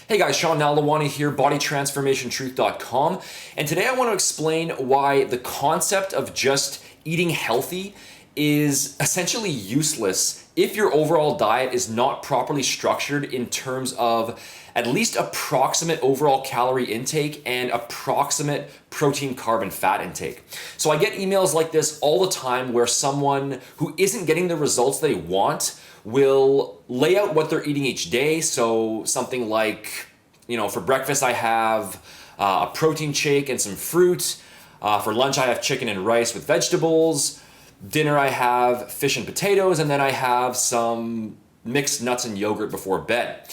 Hey guys, Sean Nalawani here, bodytransformationtruth.com, and today I want to explain why the concept of just eating healthy is essentially useless if your overall diet is not properly structured in terms of at least approximate overall calorie intake and approximate protein, carb, and fat intake. So I get emails like this all the time where someone who isn't getting the results they want will lay out what they're eating each day. So something like, for breakfast I have a protein shake and some fruit. For lunch I have chicken and rice with vegetables. Dinner I have fish and potatoes, and then I have some mixed nuts and yogurt before bed.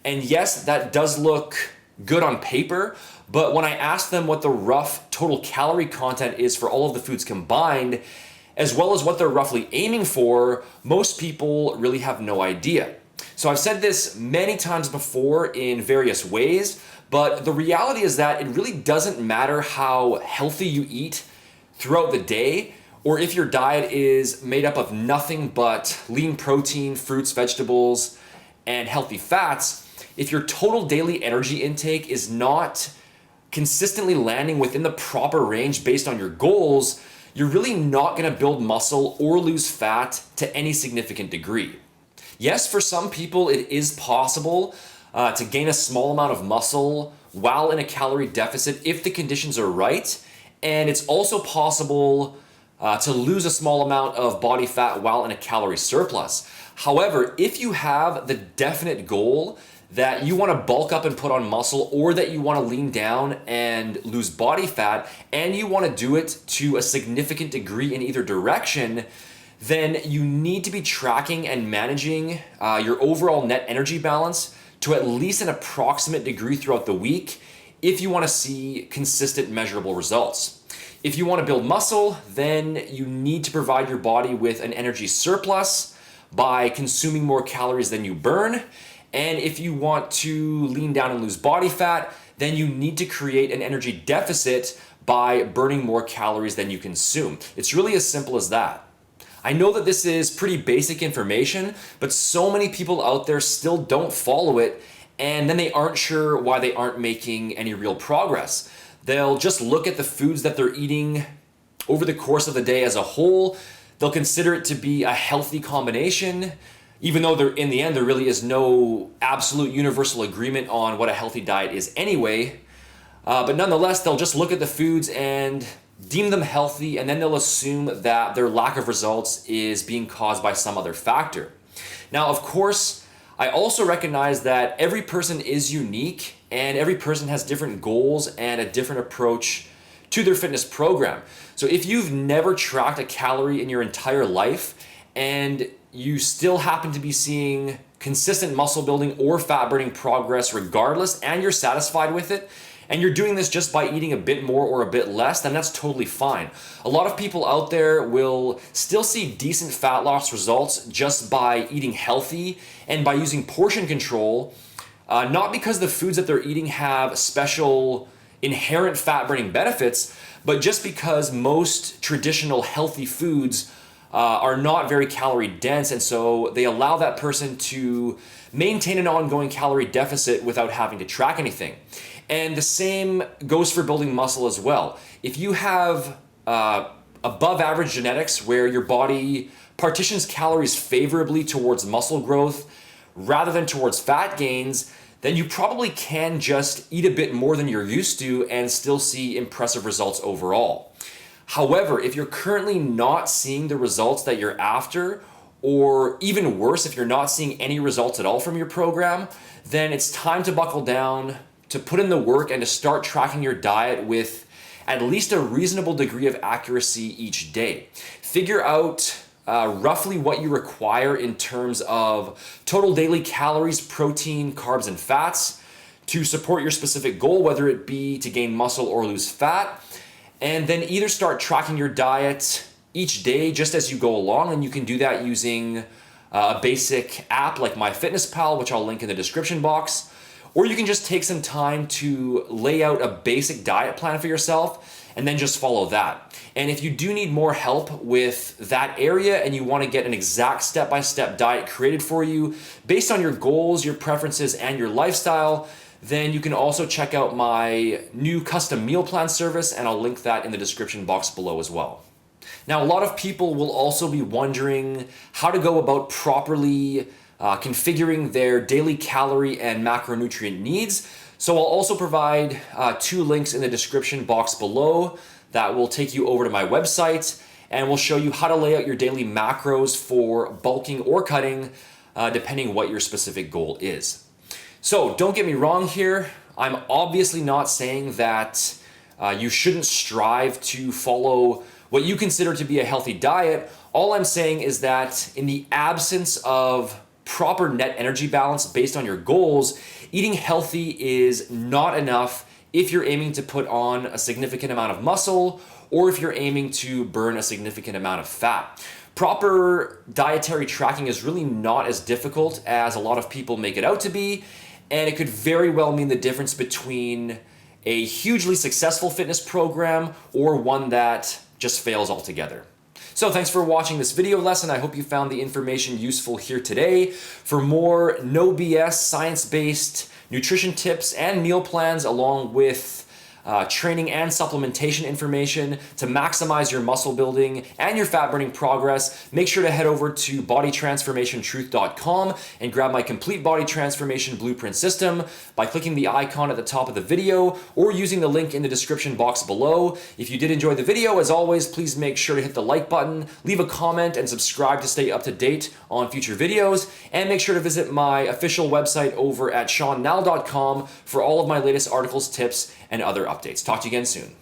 And yes, that does look good on paper, but when I ask them what the rough total calorie content is for all of the foods combined, as well as what they're roughly aiming for, most people really have no idea. So I've said this many times before in various ways, but the reality is that it really doesn't matter how healthy you eat throughout the day, or if your diet is made up of nothing but lean protein, fruits, vegetables, and healthy fats. If your total daily energy intake is not consistently landing within the proper range based on your goals, you're really not going to build muscle or lose fat to any significant degree. Yes, for some people it is possible to gain a small amount of muscle while in a calorie deficit if the conditions are right, and it's also possible to lose a small amount of body fat while in a calorie surplus. However, if you have the definite goal that you want to bulk up and put on muscle, or that you want to lean down and lose body fat, and you want to do it to a significant degree in either direction, then you need to be tracking and managing your overall net energy balance to at least an approximate degree throughout the week if you want to see consistent measurable results. If you want to build muscle, then you need to provide your body with an energy surplus by consuming more calories than you burn. And if you want to lean down and lose body fat, then you need to create an energy deficit by burning more calories than you consume. It's really as simple as that. I know that this is pretty basic information, but so many people out there still don't follow it, and then they aren't sure why they aren't making any real progress. They'll just look at the foods that they're eating over the course of the day as a whole. They'll consider it to be a healthy combination, even though in the end there really is no absolute universal agreement on what a healthy diet is anyway. But nonetheless, they'll just look at the foods and deem them healthy, and then they'll assume that their lack of results is being caused by some other factor. Now, of course, I also recognize that every person is unique, and every person has different goals and a different approach to their fitness program. So if you've never tracked a calorie in your entire life, and you still happen to be seeing consistent muscle building or fat burning progress regardless, and you're satisfied with it, and you're doing this just by eating a bit more or a bit less, then that's totally fine. A lot of people out there will still see decent fat loss results just by eating healthy and by using portion control, not because the foods that they're eating have special inherent fat burning benefits, but just because most traditional healthy foods are not very calorie dense, and so they allow that person to maintain an ongoing calorie deficit without having to track anything. And the same goes for building muscle as well. If you have above average genetics where your body partitions calories favorably towards muscle growth rather than towards fat gains, then you probably can just eat a bit more than you're used to and still see impressive results overall. However, if you're currently not seeing the results that you're after, or even worse, if you're not seeing any results at all from your program, then it's time to buckle down, to put in the work, and to start tracking your diet with at least a reasonable degree of accuracy each day. Figure out roughly what you require in terms of total daily calories, protein, carbs, and fats to support your specific goal, whether it be to gain muscle or lose fat. And then either start tracking your diet each day just as you go along, and you can do that using a basic app like MyFitnessPal, which I'll link in the description box, or you can just take some time to lay out a basic diet plan for yourself and then just follow that. And if you do need more help with that area and you want to get an exact step-by-step diet created for you based on your goals, your preferences, and your lifestyle, then you can also check out my new custom meal plan service, and I'll link that in the description box below as well. Now, a lot of people will also be wondering how to go about properly configuring their daily calorie and macronutrient needs. So I'll also provide 2 links in the description box below that will take you over to my website, and will show you how to lay out your daily macros for bulking or cutting, depending what your specific goal is. So don't get me wrong here. I'm obviously not saying that you shouldn't strive to follow what you consider to be a healthy diet. All I'm saying is that in the absence of proper net energy balance based on your goals, eating healthy is not enough if you're aiming to put on a significant amount of muscle or if you're aiming to burn a significant amount of fat. Proper dietary tracking is really not as difficult as a lot of people make it out to be, and it could very well mean the difference between a hugely successful fitness program or one that just fails altogether. So thanks for watching this video lesson. I hope you found the information useful here today. For more no BS, science-based nutrition tips and meal plans, along with training and supplementation information to maximize your muscle building and your fat burning progress, make sure to head over to bodytransformationtruth.com and grab my complete body transformation blueprint system by clicking the icon at the top of the video or using the link in the description box below. If you did enjoy the video, as always, please make sure to hit the like button, leave a comment, and subscribe to stay up to date on future videos. And make sure to visit my official website over at seannall.com for all of my latest articles, tips, and other updates. Talk to you again soon.